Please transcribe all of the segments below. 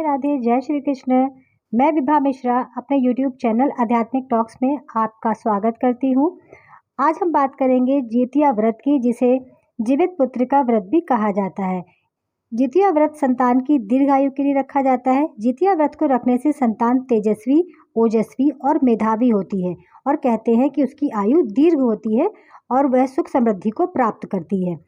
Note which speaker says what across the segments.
Speaker 1: राधे राधे, जय श्री कृष्ण। मैं विभा मिश्रा अपने यूट्यूब चैनल आध्यात्मिक टॉक्स में आपका स्वागत करती हूँ। आज हम बात करेंगे जितिया व्रत की, जिसे जीवित पुत्र का व्रत भी कहा जाता है। जितिया व्रत संतान की दीर्घायु के लिए रखा जाता है। जितिया व्रत को रखने से संतान तेजस्वी, ओजस्वी और मेधावी होती है और कहते हैं कि उसकी आयु दीर्घ होती है और वह सुख समृद्धि को प्राप्त करती है।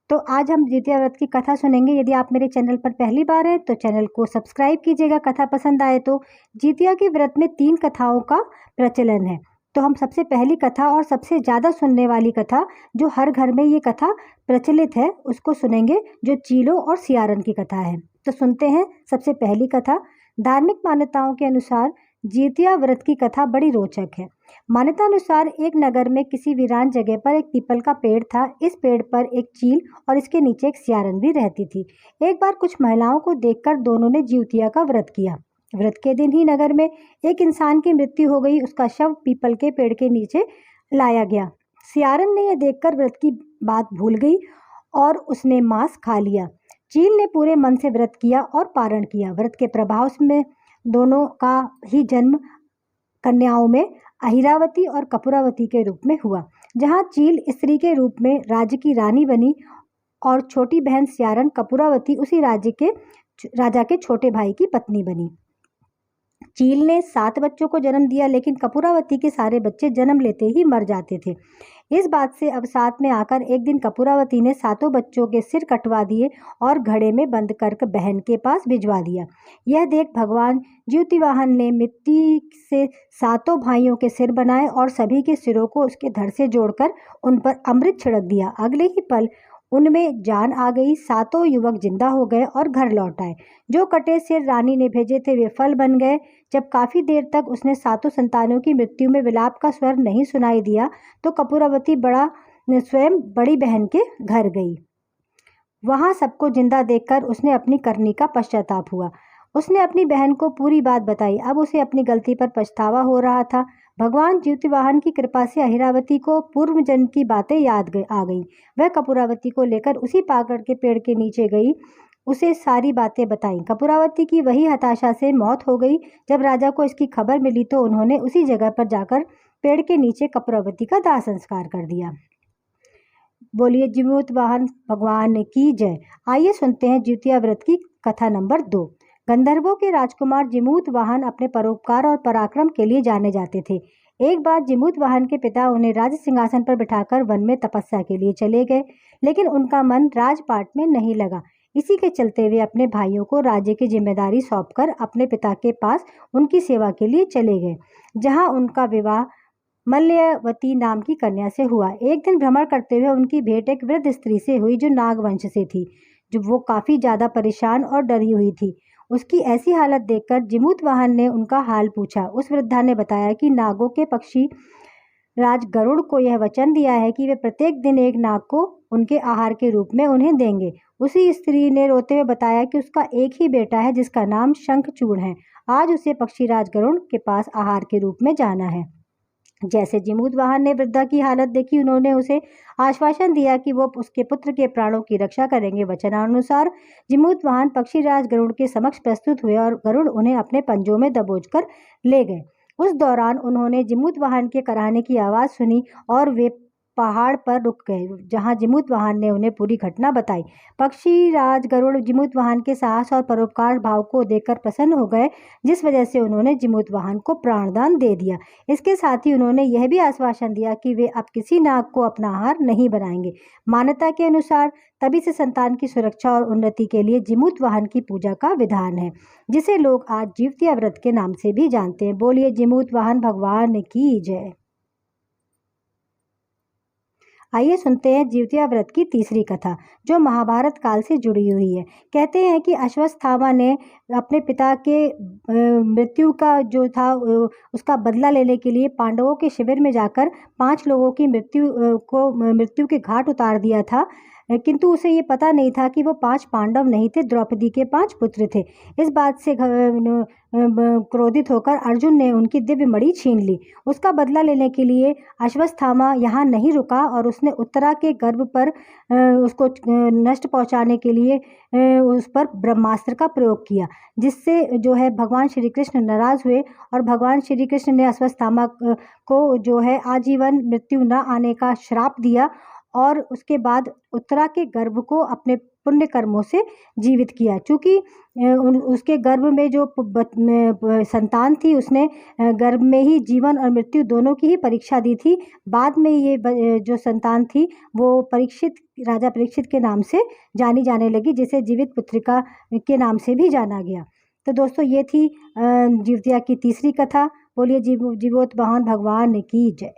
Speaker 1: तो आज हम जितिया व्रत की कथा सुनेंगे। यदि आप मेरे चैनल पर पहली बार हैं तो चैनल को सब्सक्राइब कीजिएगा। कथा पसंद आए तो जितिया के व्रत में 3 कथाओं का प्रचलन है। तो हम सबसे पहली कथा और सबसे ज़्यादा सुनने वाली कथा, जो हर घर में ये कथा प्रचलित है, उसको सुनेंगे, जो चीलो और सियारन की कथा है। तो सुनते हैं सबसे पहली कथा। धार्मिक मान्यताओं के अनुसार जितिया व्रत की कथा बड़ी रोचक है। मान्यता अनुसार एक नगर में किसी वीरान जगह पर एक पीपल का पेड़ था। इस पेड़ पर एक चील और इसके नीचे एक सियारन भी रहती थी। एक बार कुछ महिलाओं को देखकर दोनों ने जितिया का व्रत किया। व्रत के दिन ही नगर में एक इंसान की मृत्यु हो गई। उसका शव पीपल के पेड़ के नीचे लाया गया। सियारन ने यह देखकर व्रत की बात भूल गई और उसने मांस खा लिया। चील ने पूरे मन से व्रत किया और पारण किया। व्रत के प्रभाव में दोनों का ही जन्म कन्याओं में अहिरावती और कपूरावती के रूप में हुआ। जहाँ चील स्त्री के रूप में राज्य की रानी बनी और छोटी बहन सियारन कपूरावती उसी राजा के छोटे भाई की पत्नी बनी। चील ने 7 बच्चों को जन्म दिया, लेकिन कपूरावती के सारे बच्चे जन्म लेते ही मर जाते थे। इस बात से अवसाद में आकर एक दिन कपूरावती ने 7 बच्चों के सिर कटवा दिए और घड़े में बंद कर बहन के पास भिजवा दिया। यह देख भगवान ज्योतिवाहन ने मिट्टी से 7 भाइयों के सिर बनाए और सभी के सिरों को उसके धड़ से जोड़कर उन पर अमृत छिड़क दिया। अगले ही पल उनमें जान आ गई। 7 युवक जिंदा हो गए और घर लौट आए। जो कटे सिर रानी ने भेजे थे वे फल बन गए। जब काफी देर तक उसने 7 संतानों की मृत्यु में विलाप का स्वर नहीं सुनाई दिया तो कपूरावती स्वयं बड़ी बहन के घर गई। वहां सबको जिंदा देखकर उसने अपनी करनी का पश्चाताप हुआ। उसने अपनी बहन को पूरी बात बताई। अब उसे अपनी गलती पर पछतावा हो रहा था। भगवान ज्योतिवाहन की कृपा से अहिरावती को पूर्व जन्म की बातें आ गई। वह कपूरावती को लेकर उसी पाकड़ के पेड़ के नीचे गई, उसे सारी बातें बताईं। कपूरावती की वही हताशा से मौत हो गई। जब राजा को इसकी खबर मिली तो उन्होंने उसी जगह पर जाकर पेड़ के नीचे कपूरावती का दाह संस्कार कर दिया। बोलिए ज्योतिवाहन भगवान की जय। आइए सुनते हैं जितिया व्रत की कथा नंबर 2। गंधर्वों के राजकुमार जिमूतवाहन अपने परोपकार और पराक्रम के लिए जाने जाते थे। एक बार जिमूतवाहन के पिता उन्हें राज सिंहासन पर बिठाकर वन में तपस्या के लिए चले गए, लेकिन उनका मन राजपाट में नहीं लगा। इसी के चलते वे अपने भाइयों को राज्य की जिम्मेदारी सौंपकर अपने पिता के पास उनकी सेवा के लिए चले गए, जहां उनका विवाह मल्यवती नाम की कन्या से हुआ। एक दिन भ्रमण करते हुए उनकी भेंट एक वृद्ध स्त्री से हुई जो नागवंश से थी। जो वो काफी ज्यादा परेशान और डरी हुई थी। उसकी ऐसी हालत देखकर जिमूतवाहन ने उनका हाल पूछा। उस वृद्धा ने बताया कि नागों के पक्षी राज गरुड़ को यह वचन दिया है कि वे प्रत्येक दिन एक नाग को उनके आहार के रूप में उन्हें देंगे। उसी स्त्री ने रोते हुए बताया कि उसका एक ही बेटा है जिसका नाम शंखचूड़ है। आज उसे पक्षीराज गरुड़ के पास आहार के रूप में जाना है। जैसे जिमूतवाहन ने वृद्धा की हालत देखी, उन्होंने उसे आश्वासन दिया कि वो उसके पुत्र के प्राणों की रक्षा करेंगे। वचनानुसार जिमूतवाहन पक्षीराज गरुड़ के समक्ष प्रस्तुत हुए और गरुड़ उन्हें अपने पंजों में दबोचकर ले गए। उस दौरान उन्होंने जिमूतवाहन के कराहने की आवाज़ सुनी और वे पहाड़ पर रुक गए, जहां जिमूतवाहन ने उन्हें पूरी घटना बताई। पक्षीराज गरुड़ जिमूतवाहन के साहस और परोपकार भाव को देखकर प्रसन्न हो गए, जिस वजह से उन्होंने जिमूतवाहन को प्राणदान दे दिया। इसके साथ ही उन्होंने यह भी आश्वासन दिया कि वे अब किसी नाग को अपना आहार नहीं बनाएंगे। मान्यता के अनुसार तभी से संतान की सुरक्षा और उन्नति के लिए जिमूतवाहन की पूजा का विधान है, जिसे लोग आज जितिया व्रत के नाम से भी जानते हैं। बोलिए जिमूतवाहन भगवान की जय। आइए सुनते हैं जितिया व्रत की तीसरी कथा, जो महाभारत काल से जुड़ी हुई है। कहते हैं कि अश्वत्थामा ने अपने पिता के मृत्यु का जो था उसका बदला लेने के लिए पांडवों के शिविर में जाकर 5 लोगों की मृत्यु के घाट उतार दिया था। किंतु उसे ये पता नहीं था कि वो 5 पांडव नहीं थे, द्रौपदी के 5 पुत्र थे। इस बात से क्रोधित होकर अर्जुन ने उनकी दिव्य मणि छीन ली। उसका बदला लेने के लिए अश्वत्थामा यहाँ नहीं रुका और उसने उत्तरा के गर्भ पर उसको नष्ट पहुँचाने के लिए उस पर ब्रह्मास्त्र का प्रयोग किया, जिससे जो है भगवान श्री कृष्ण नाराज़ हुए और भगवान श्री कृष्ण ने अश्वत्थामा को जो है आजीवन मृत्यु न आने का श्राप दिया और उसके बाद उत्तरा के गर्भ को अपने पुण्य कर्मों से जीवित किया। चूँकि उसके गर्भ में जो संतान थी, उसने गर्भ में ही जीवन और मृत्यु दोनों की ही परीक्षा दी थी। बाद में ये जो संतान थी वो परीक्षित, राजा परीक्षित के नाम से जानी जाने लगी, जिसे जीवित पुत्रिका के नाम से भी जाना गया। तो दोस्तों, ये थी जीवतिया की तीसरी कथा। बोलिए जीवोत्पावन भगवान की जय।